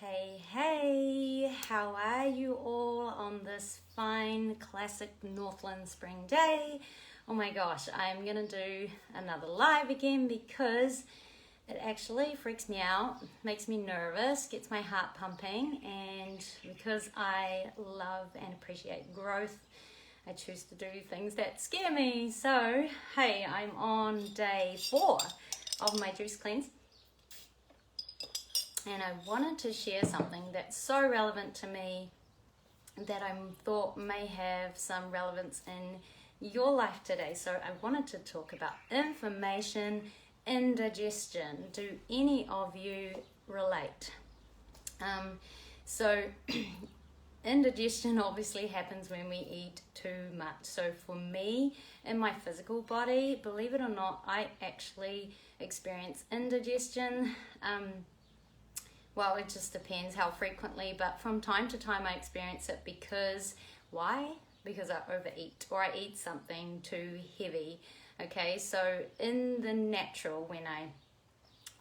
Hey, how are you all on this fine classic Northland spring day? Oh my gosh, I'm gonna do another live again because it actually freaks me out, makes me nervous, gets my heart pumping, and because I love and appreciate growth, I choose to do things that scare me. So, hey, I'm on day 4 of my juice cleanse. And I wanted to share something that's so relevant to me that I thought may have some relevance in your life today. So I wanted to talk about inflammation, indigestion. Do any of you relate? So indigestion obviously happens when we eat too much. So for me, in my physical body, believe it or not, I actually experience indigestion. Well, it just depends how frequently, but from time to time I experience it because, why? Because I overeat or I eat something too heavy. Okay, so in the natural, when I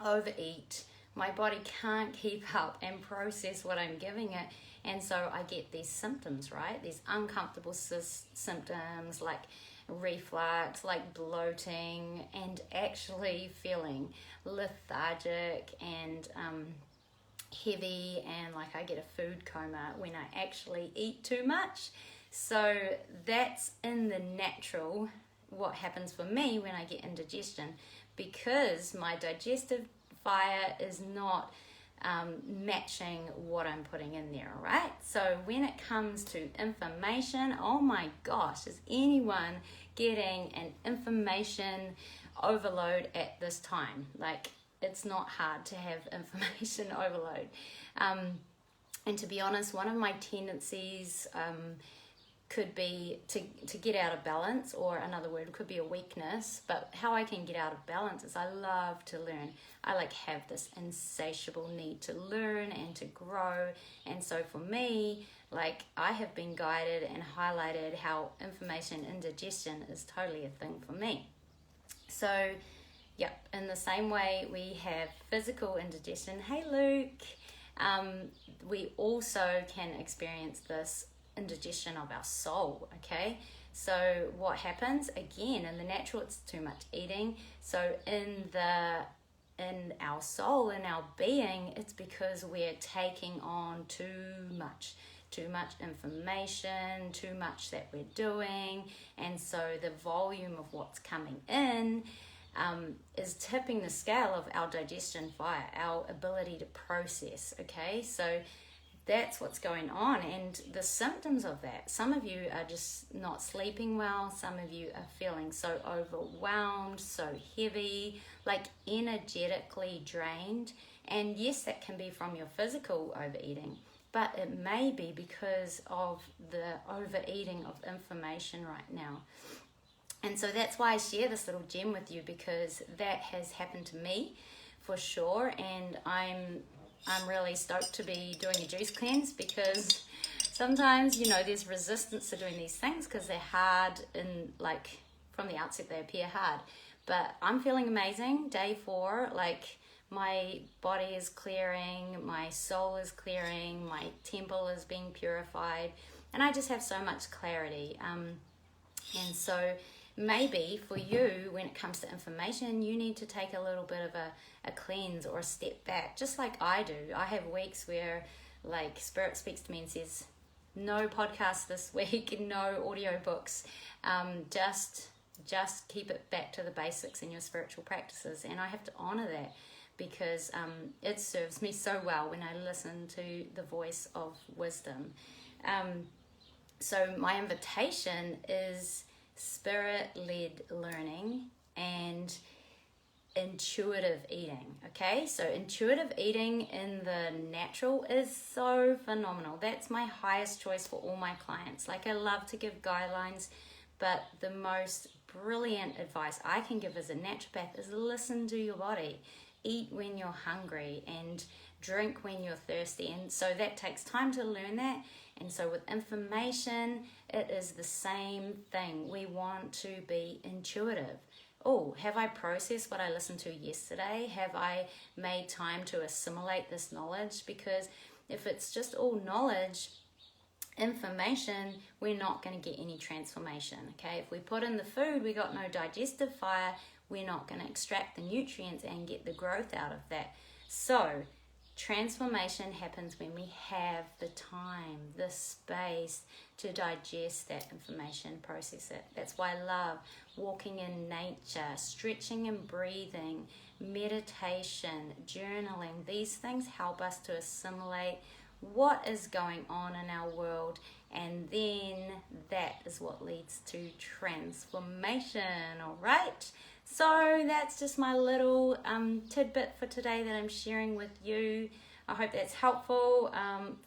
overeat, my body can't keep up and process what I'm giving it, and so I get these symptoms, right? These uncomfortable symptoms like reflux, like bloating, and actually feeling lethargic and heavy, and like I get a food coma when I actually eat too much. So that's in the natural what happens for me when I get indigestion, because my digestive fire is not matching what I'm putting in there, right? So when it comes to inflammation, oh my gosh, is anyone getting an information overload at this time? Like, it's not hard to have information overload. And to be honest, one of my tendencies could be to get out of balance, or another word could be a weakness. But how I can get out of balance is I love to learn. I have this insatiable need to learn and to grow. And so for me, I have been guided and highlighted how inflammation, indigestion is totally a thing for me. So yep, in the same way we have physical indigestion. Hey Luke, we also can experience this indigestion of our soul, okay? So what happens, again, in the natural, it's too much eating. So in our soul, in our being, it's because we're taking on too much information, too much that we're doing, and so the volume of what's coming in is tipping the scale of our digestion fire, our ability to process, okay? So that's what's going on, and the symptoms of that. Some of you are just not sleeping well. Some of you are feeling so overwhelmed, so heavy, energetically drained. And yes, that can be from your physical overeating, but it may be because of the overeating of inflammation right now. And so that's why I share this little gem with you, because that has happened to me for sure. And I'm really stoked to be doing a juice cleanse, because sometimes, there's resistance to doing these things because they're hard, and from the outset they appear hard. But I'm feeling amazing. Day 4, my body is clearing, my soul is clearing, my temple is being purified, and I just have so much clarity. And so maybe for you, when it comes to inflammation, you need to take a little bit of a cleanse or a step back, just like I do. I have weeks where Spirit speaks to me and says, no podcast this week, no audiobooks, just keep it back to the basics in your spiritual practices. And I have to honor that, because it serves me so well when I listen to the voice of wisdom. So my invitation is spirit-led learning and intuitive eating, okay? So intuitive eating in the natural is so phenomenal. That's my highest choice for all my clients. I love to give guidelines, but the most brilliant advice I can give as a naturopath is listen to your body. Eat when you're hungry and drink when you're thirsty. And so that takes time to learn that. And so with inflammation, it is the same thing. We want to be intuitive. oh, have I processed what I listened to yesterday? Have I made time to assimilate this knowledge? Because if it's just all knowledge, information, we're not going to get any transformation. Okay, if we put in the food, we got no digestive fire, we're not going to extract the nutrients and get the growth out of that. So transformation happens when we have the time, the space to digest that information, process it. That's why I love walking in nature, stretching and breathing, meditation, journaling. These things help us to assimilate what is going on in our world, and then that is what leads to transformation. All right, so that's just my little tidbit for today that I'm sharing with you. I hope that's helpful.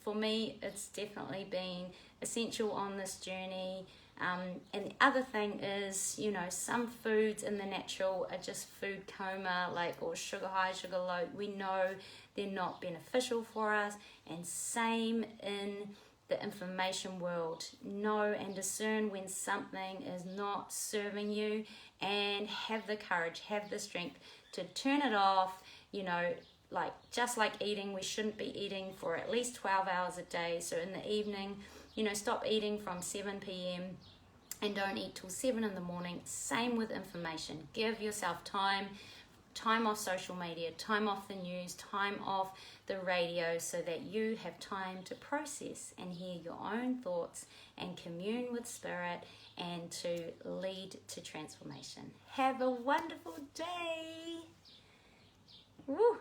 For me, it's definitely been essential on this journey. And the other thing is, you know, some foods in the natural are just food coma, like, or sugar high, sugar low. We know they're not beneficial for us. And same in the information world. Know and discern when something is not serving you, and have the courage, have the strength to turn it off. You know, like just like eating, we shouldn't be eating for at least 12 hours a day. So in the evening, you know, stop eating from 7 p.m. and don't eat till 7 in the morning. Same with information. Give yourself time off social media, time off the news, time off the radio, so that you have time to process and hear your own thoughts and commune with spirit, and to lead to transformation. Have a wonderful day. Woo.